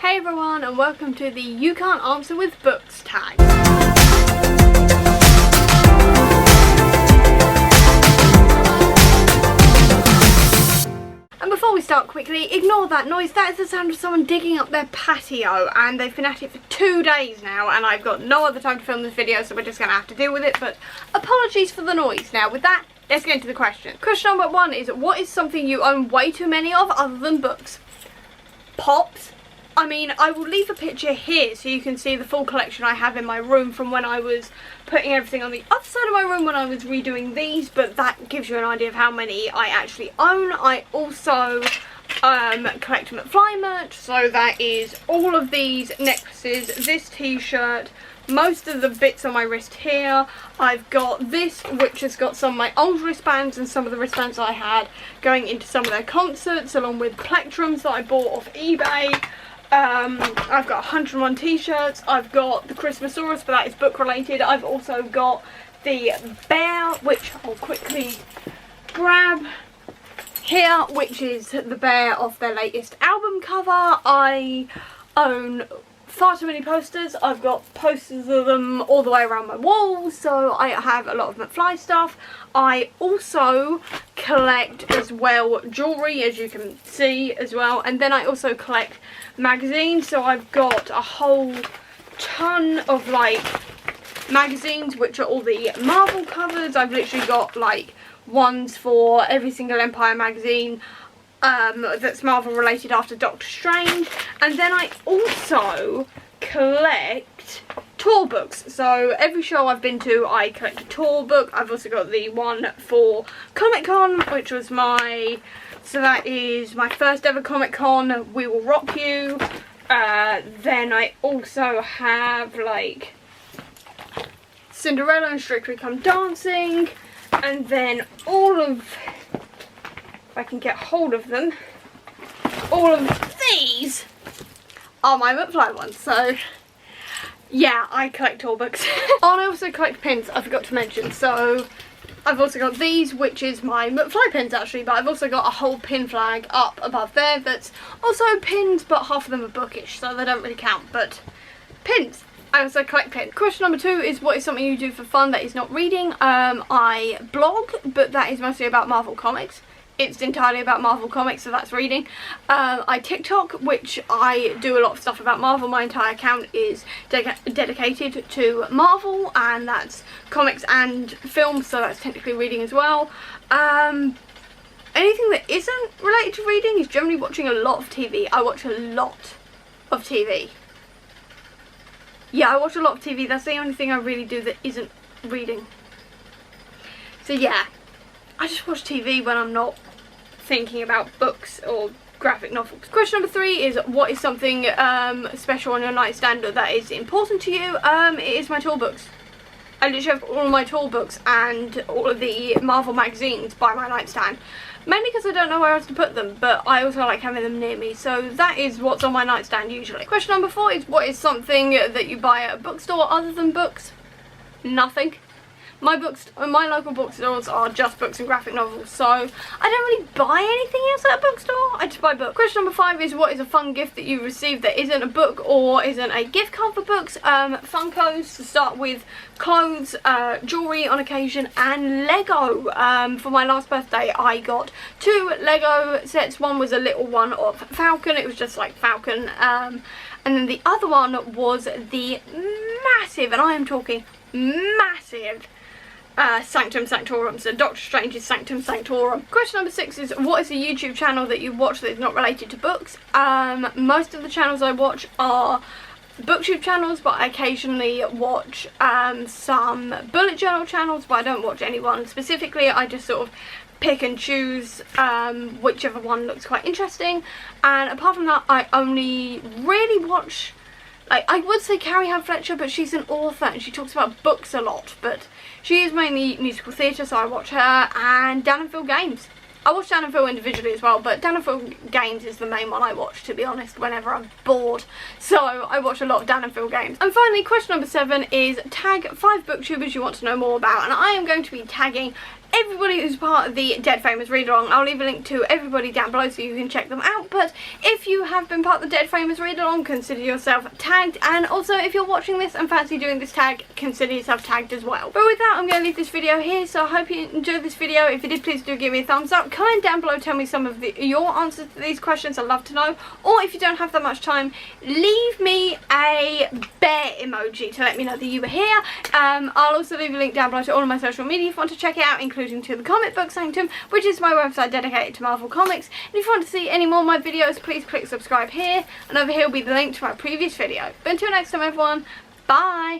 Hey everyone, and welcome to the You Can't Answer with Books tag. And before we start, quickly, ignore that noise. That is the sound of someone digging up their patio, and they've been at it for 2 days now, and I've got no other time to film this video, so we're just going to have to deal with it, but apologies for the noise. Now, with that, let's get into the question. Question number 1 is, what is something you own way too many of other than books? Pops. I mean, I will leave a picture here so you can see the full collection I have in my room from when I was putting everything on the other side of my room when I was redoing these, but that gives you an idea of how many I actually own. I also collect McFly merch, so that is all of these necklaces, this t-shirt, most of the bits on my wrist here. I've got this, which has got some of my old wristbands and some of the wristbands I had going into some of their concerts, along with plectrums that I bought off eBay. I've got 101 t-shirts, I've got the Christmasaurus, but that is book related. I've also got the bear, which I'll quickly grab here, which is the bear off their latest album cover. I own far too many posters. I've got posters of them all the way around my walls, so I have a lot of McFly stuff. I also collect as well jewellery, as you can see as well, and then I also collect magazines, so I've got a whole ton of like magazines which are all the Marvel covers. I've literally got like ones for every single Empire magazine that's Marvel related after Doctor Strange, and then I also collect tour books. So every show I've been to I collect a tour book. I've also got the one for Comic-Con, which was so that is my first ever Comic-Con, We Will Rock You. Then I also have like Cinderella and Strictly Come Dancing, and then all of, if I can get hold of them, all of these are my McFly ones. So yeah, I collect all books. Oh, and I also collect pins, I forgot to mention. So I've also got these, which is my McFly pins actually, but I've also got a whole pin flag up above there that's also pins, but half of them are bookish, so they don't really count, but pins. I also collect pins. Question number 2 is, what is something you do for fun that is not reading? I blog, but that is mostly about Marvel Comics. It's entirely about Marvel Comics, so that's reading. I TikTok, which I do a lot of stuff about Marvel. My entire account is dedicated to Marvel, and that's comics and films, so that's technically reading as well. Anything that isn't related to reading is generally watching a lot of TV. I watch a lot of TV. Yeah, I watch a lot of TV. That's the only thing I really do that isn't reading. So yeah, I just watch TV when I'm not thinking about books or graphic novels. Question number 3 is, what is something special on your nightstand that is important to you? It is my tour books. I literally have all of my tour books and all of the Marvel magazines by my nightstand. Mainly because I don't know where else to put them, but I also like having them near me, so that is what's on my nightstand usually. Question number 4 is, what is something that you buy at a bookstore other than books? Nothing. My local bookstores are just books and graphic novels, so I don't really buy anything else at a bookstore. I just buy books. Question number 5 is, what is a fun gift that you received that isn't a book or isn't a gift card for books? Funkos to start with, clothes, jewellery on occasion, and Lego. For my last birthday I got 2 Lego sets. One was a little one of Falcon, it was just like Falcon, and then the other one was the massive, and I am talking massive, Sanctum Sanctorum, so Doctor Strange's Sanctum Sanctorum. Question number 6 is, what is a YouTube channel that you watch that is not related to books? Most of the channels I watch are booktube channels, but I occasionally watch some bullet journal channels, but I don't watch anyone specifically. I just sort of pick and choose whichever one looks quite interesting, and apart from that I only really watch, like, I would say Carrie Ann Fletcher, but she's an author and she talks about books a lot, but she is mainly musical theatre, so I watch her, and Dan and Phil Games. I watch Dan and Phil individually as well, but Dan and Phil Games is the main one I watch, to be honest, whenever I'm bored. So I watch a lot of Dan and Phil Games. And finally, question number 7 is, tag 5 booktubers you want to know more about, and I am going to be tagging everybody who's part of the Dead Famous Read Along. I'll leave a link to everybody down below so you can check them out. But if you have been part of the Dead Famous Read Along, consider yourself tagged, and also if you're watching this and fancy doing this tag, consider yourself tagged as well. But with that, I'm going to leave this video here, so I hope you enjoyed this video. If you did, please do give me a thumbs up. Comment down below, tell me some of your answers to these questions. I'd love to know. Or if you don't have that much time, leave me a bear emoji to let me know that you were here. I'll also leave a link down below to all of my social media if you want to check it out, including to the Comic Book Sanctum, which is my website dedicated to Marvel Comics. And if you want to see any more of my videos, please click subscribe here, and over here will be the link to my previous video. But until next time everyone, bye!